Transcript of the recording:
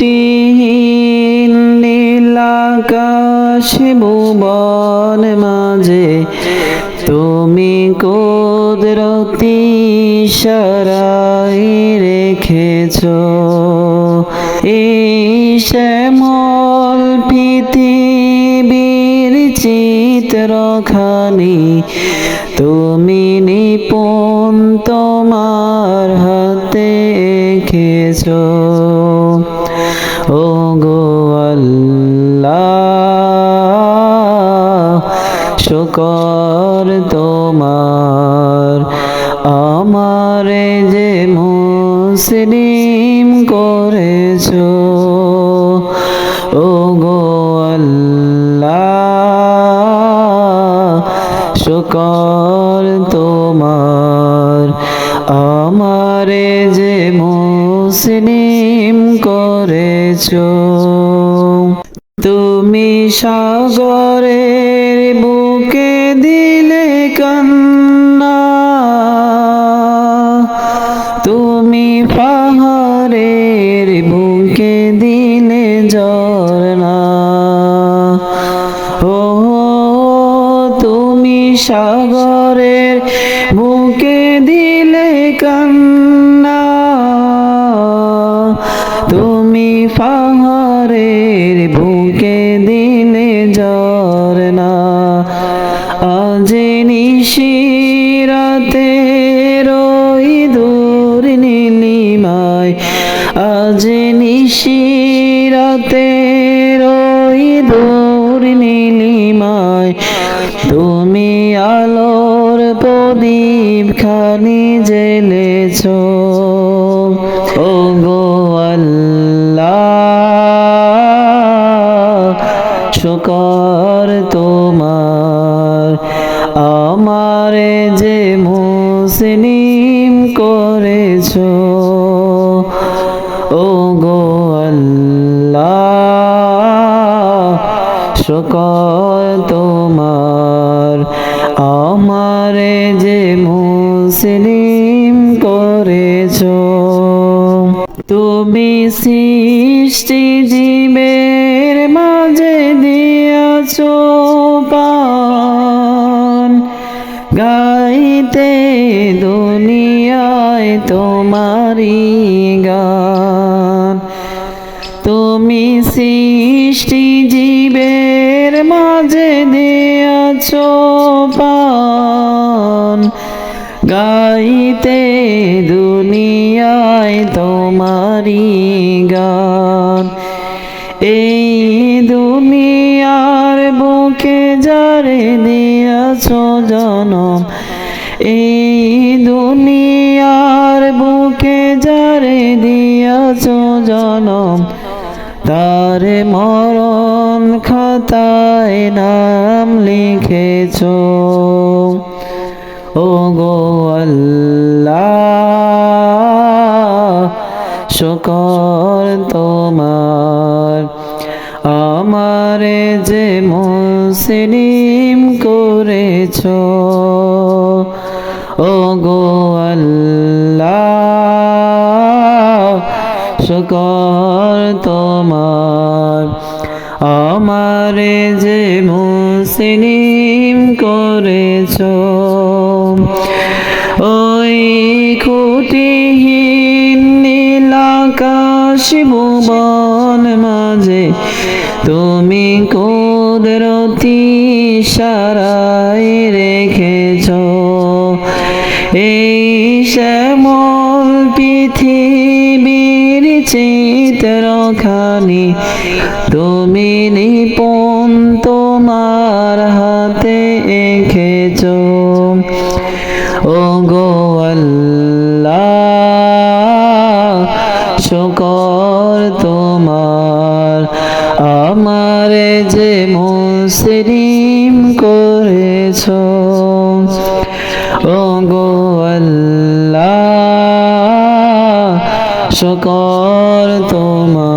খুঁটিহীন নীলাকাশ ভুবন মাঝে তুমি কুদরতি ইশারায় রেখেছ এই শ্যামল পৃথিবীর চিত্রখানি তুমি নিপুণ তোমার হাতে এঁকেছ ও গো আল্লাহ শুকর তোমার আমারে যে মুসলিম করেছ ও গো আল্লাহ শুকর তোমার আমারে যে মুসলিম করেছ তুমি সাগরের বুকে দিলে কান্না তুমি পাহাড়ের বুকে দিলে ঝরনা ও তুমি সাগরের বুকে দিলে কান্না তুমি পাহাড়ের বুকে দিলে ঝরনা আজ নিশিরাতে রই দূর নীলিমায় আজ নিশিরাতে রই দূর নীলিমায় তুমি আলোর প্রদীপ খানি জ্বেলেছ ও গো আল্লাহ শুকর তোমার আমারে যে মুসলিম করেছ ও গো আল্লাহ শুকর তোমার আমারে যে মুসলিম করেছ তুমি সৃষ্টি জীবের মাঝে দিয়াছ পান গাইতে দুনিয়ায় তোমারি গান তুমি সৃষ্টি জীবের মাঝে দিয়াছ পান গাইতে দুনিয়ায় তোমারি গান এই দুনিয়ার বুকে যারে দিয়াছ জনম এই দুনিয়ার বুকে যারে দিয়াছ জনম তার মরণ খাতায় নাম লিখেছ ও গো আল্লাহ শুকর তোমার আমারে যে মুসলিম করেছ ও গো আল্লাহ শুকর তোমার আমারে যে মুসলিম করেছ ওই খুঁটিহীন নীলাকাশ ভুবন মাঝে তুমি কুদরতি ইশারায় রেখেছ এই শ্যামল পৃথিবীর চিত্রখানি তুমি নিপুণ তোমার হাতে এঁকেছ ও গো আল্লাহ শুকর তোমার আমারে যে মুসলিম করেছ ও গো আল্লাহ শুকর তোমার